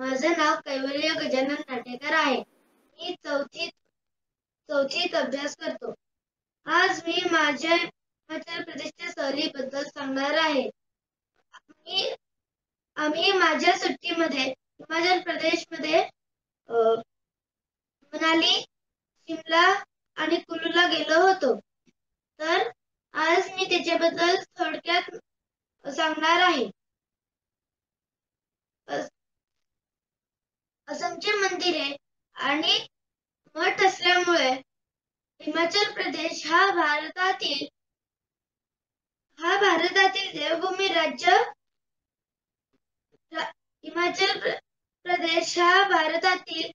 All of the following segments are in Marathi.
माझं नाव कैवल्य गजानन नाटेकर आहे. मी चौथीत अभ्यास करतो. आज मी माझ्या हिमाचल प्रदेशच्या सहलीबद्दल सांगणार आहे. आम्ही माझ्या सुट्टीमध्ये हिमाचल प्रदेशमध्ये मनाली, शिमला आणि कुलूला गेलो होतो. तर आज मी त्याच्याबद्दल थोडक्यात सांगणार आहे. असंख्य मंदिरे आणि मठ असल्यामुळे हिमाचल प्रदेश हा भारतातील देवभूमी राज्य हिमाचल प्रदेश हा भारतातील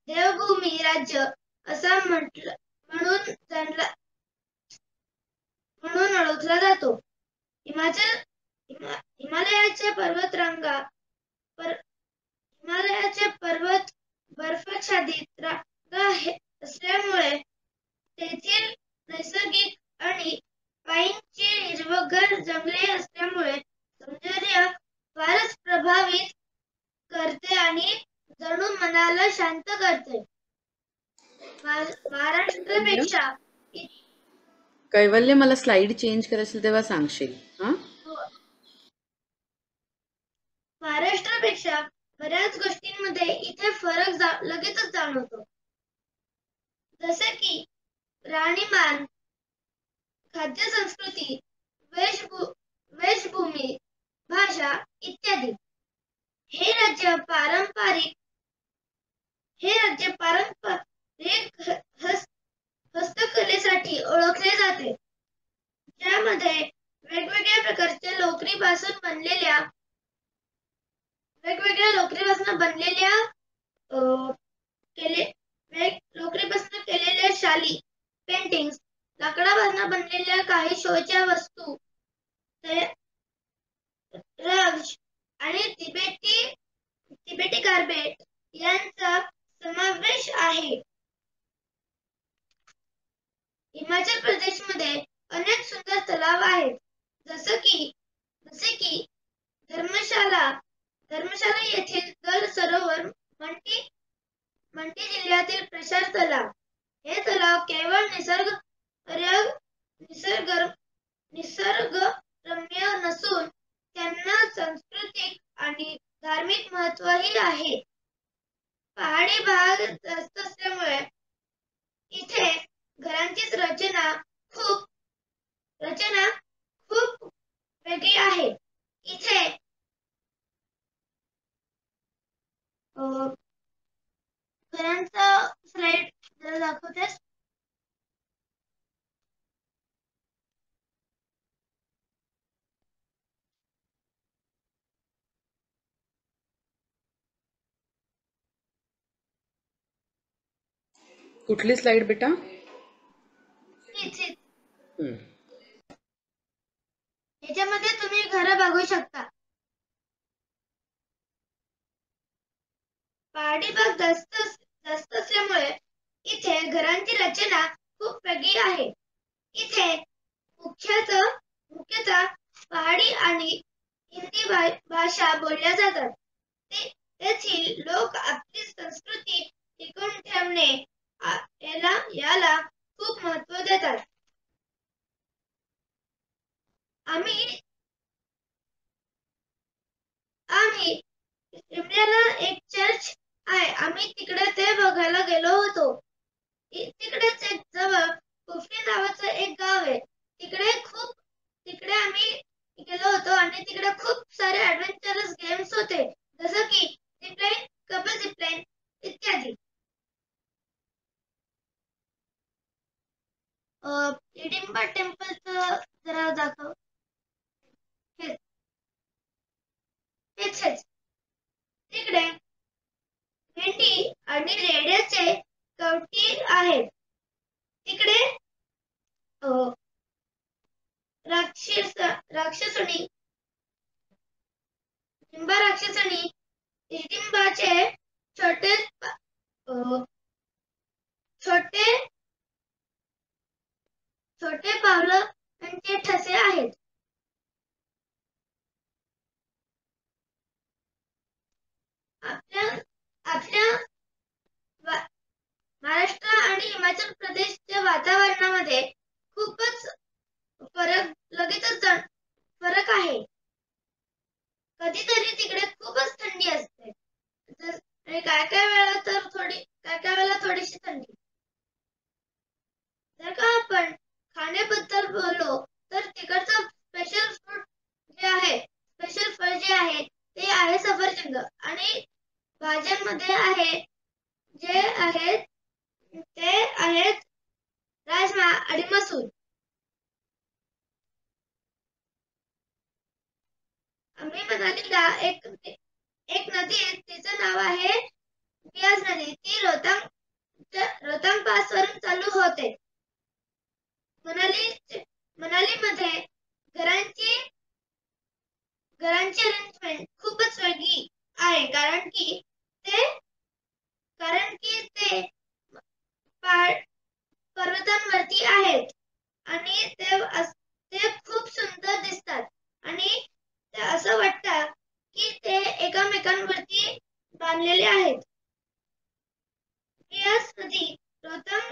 देवभूमी राज्य असा म्हणून ओळखला जातो. हिमालयाच्या पर्वत बर्फाच्छादित रांगा असल्यामुळे तेथील नैसर्गिक आणि पाईनची हिरवगार जंगले असल्यामुळे सौंदर्य फारच प्रभावित करते आणि जणू मनाला शांत करते. महाराष्ट्रापेक्षा कैवल्य, मला स्लाइड चेंज करायचं तेव्हा सांगशील. महाराष्ट्रापेक्षा बऱ्याच गोष्टींमध्ये इथे फरक लगेचच जाणवतो. जसे की राहणीमान, खाद्य संस्कृती, वेशभूमी, भाषा इत्यादी. हे राज्य पारंपरिक हस्तकलेसाठी ओळखले जाते, ज्यामध्ये वेगवेगळ्या प्रकारच्या लोकरीपासून केलेल्या शाली, पेंटिंग्स, लाकडापासून बनलेल्या काही शोच्या वस्तू, रग्स आणि तिबेटी कार्पेट यांचा समावेश आहे. हिमाचल प्रदेशमध्ये अनेक सुंदर तलाव आहेत, जसे की धर्मशाला येथील दल सरोवर, मंडी जिल्ह्यातील प्रसार तलाव. हे तलाव केवळ निसर्गरम्य नसून त्यांना सांस्कृतिक आणि धार्मिक महत्त्वही आहे. पहाडी भाग जास्त असल्यामुळे इथे घरांची रचना खूप वेगळी आहे. इथे घरांचा स्लाइड जरा दाखवतेस. कुठली स्लाइड बेटा? याच्यामध्ये तुम्ही घरं बघू शकता. पहाडी भाग जास्त असल्यामुळे इथे घरांची रचना खूप वेगळी आहे. इथे मुख्यतः पहाडी आणि हिंदी भाषा बोलल्या जातात. तेथील लोक आपली संस्कृती टिकवून ठेवणे याला खूप महत्त्व देतात. आम्ही शिमल्याला एक चर्च आहे. आम्ही तिकडे ते बघायला गेलो होतो. तिकडेच एक जवळ कुफरी नावाचं एक गाव आहे. तिकडे आम्ही गेलो होतो आणि तिकडे खूप सारे ॲडव्हेंचरस गेम्स होते, जसं की झिपलाईन, कपल झिपलाईन इत्यादी. हिडिंबा टेम्पलचं जरा दाखव. हेच तिकडे मेंढी आणि रेड्याचे कवटी आहेत. तिकडे राक्षसणी भाज्यांमध्ये आहे जे आहेत ते आहेत राजमा आणि मसूर. आम्ही मनालीला एक नदी आहे, तिचं नाव आहे बियास नदी. ती रोहतांग पास वरून चालू होते. मनालीमध्ये घरांची अरेंजमेंट खूपच वेगळी आहे, कारण की ते पर्वतांवरती आहेत आणि ते खूप सुंदर दिसतात आणि ते असं वाटतं की ते एकमेकांवरती बांधलेले आहेत. बियास नदी रोहतांग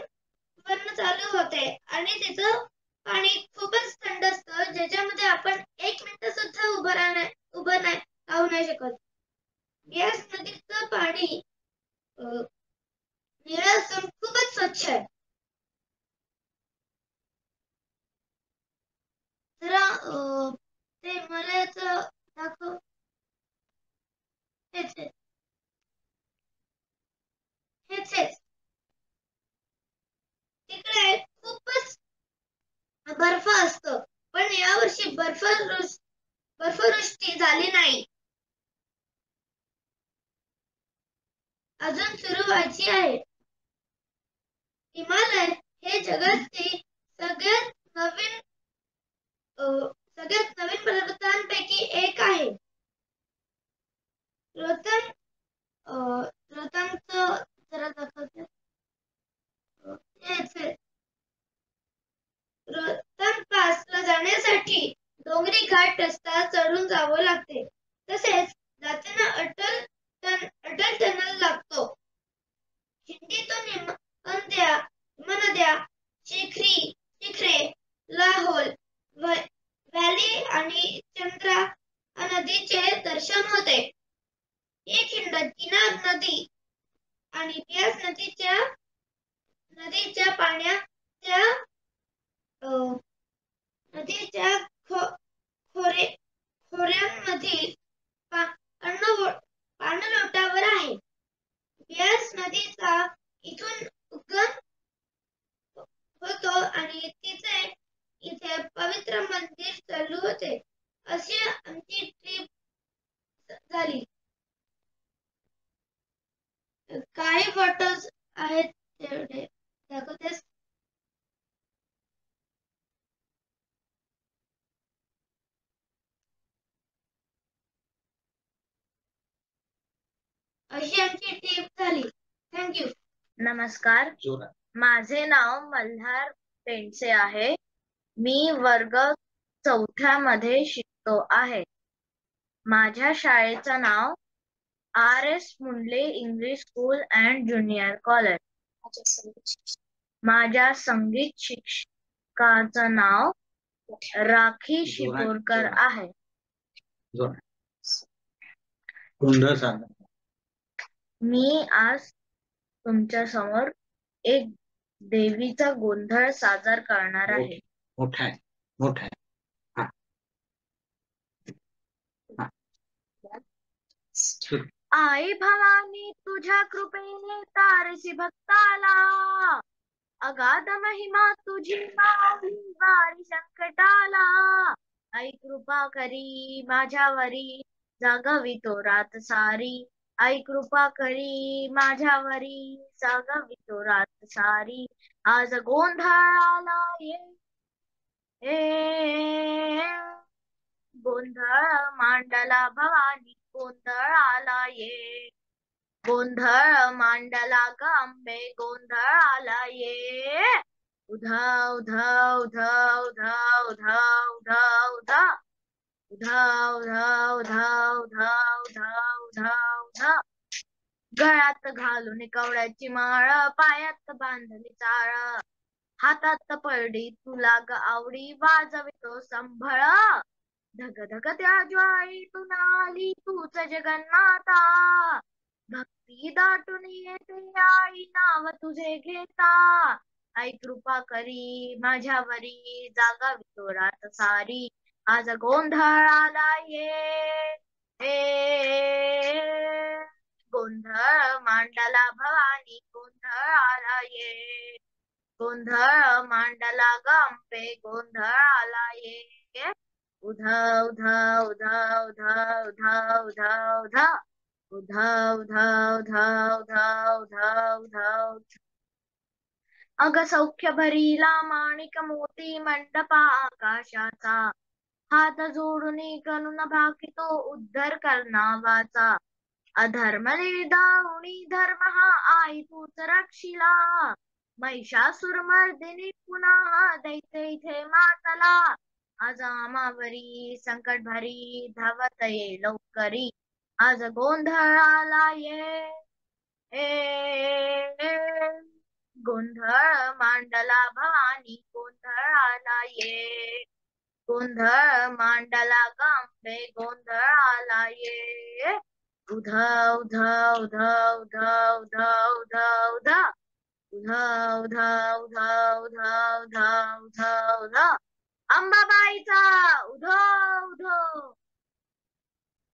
वरून चालू होते आणि तिचं पाणी खूपच थंड असतं, ज्याच्यामध्ये आपण 1 मिनिट सुद्धा उभं राहू नाही शकत. बियास नदीचं पाणी निळं असून खूपच स्वच्छ आहे. जरा ते मला याचं दाखव. हेच तिकडे खूपच बर्फ असतो, पण यावर्षी बर्फवृष्टी झाली नाही. अजून सुरू व्हायची आहे. हिमालय हे जगातील सगळ्यात नवीन पर्वतांपैकी एक आहे. रोहतांगचं जरा दाखवते. रोहतांग पासला जाण्यासाठी डोंगरी घाट रस्ता चढून जावं लागते. तसेच जाताना अटल टनल लागतो. खिंडीतून हिमनद्या, शिखरे, लाहोल व्हॅली आणि चंद्रा नदीचे दर्शन होते. ही खिंड चिनाब नदी आणि बियास नदीच्या पाण्याच्या खोऱ्यांमधील पाणलोटावर आहे. बियास नदीचा इथून उगम होतो आणि इथे पवित्र मंदिर चालू होते. अशी आमची ट्रिप झाली. काही फोटोज आहेत तेवढे दाखवतेस. अशी आमची ट्रिप झाली. थँक्यू. नमस्कार, माझे नाव मल्हार पेंडसे आहे. मी वर्ग 4थ्या मध्ये शिकतो आहे. माझ्या शाळेचं नाव RS Mundle English school and junior college. माझ्या संगीत शिक्षकाचं नाव राखी शिपोरकर आहे. मी आज तुमच्या समोर एक देवीचा गोंधळ सादर करणार आहे. मोठा आई भवानी तुझ्या कृपेने तारसी भक्ताला, अगाध महिमा तुझी माऊली वारी संकटाला. आई कृपा करी माझ्यावरी, जागवितो रात सारी. आई कृपा करी माझ्यावरी, जागवितो रात सारी. आज गोंधळाला ये गोंधळ मांडला भवानी, गोंधळाला ये. गोंधळ मांडला ग अंबे, गोंधळाला ये. उधा उधा उधा उधा उधा उधा उधा उधा उधा उधा उधा उधा उधा उधा. गळ्यात घालून कवड्याची माळ, पायात बांधली चाळ, हातात पडली तुला ग आवडी, वाजवितो संभळ. धग धग त्या ज्वाळीतून आली तूच जगन्माता, भक्ती दाटून येते आई नाव तुझे घेता. आई कृपा करी माझ्यावरी, जागावितो रात सारी. आज गोंधळाला ये गोंधळ गोंधळ मांडला भवानी गोंधळ आला ये गोंधळ मांडला गंबे गोंधळ आला ये उधा उधा उधा उधा उधा उधा उधा उधा उधा उधा उधा उधा उधा अग सौख्य भरीला माणिक मोती मंडपा आकाशाचा हात जोडून करून भाकितो उद्धार करणावाचा अधर्म निर्दावणी धर्म हा आई तूच रक्षिला महिषासुरमर्दिनी पुन्हा दैते इथे मातला आज आमावरी संकट भरी धावत ये लवकरी आज गोंधळ आला ये गोंधळ मांडला भवानी गोंधळ आला ये गोंधळ मांडला गंबे गोंधळ आला ये उधा उधा उधा उधा उधा उधा उधा उधा उधा उधा उधा उधा उधा उधा अंबाबाईचा उधो उधो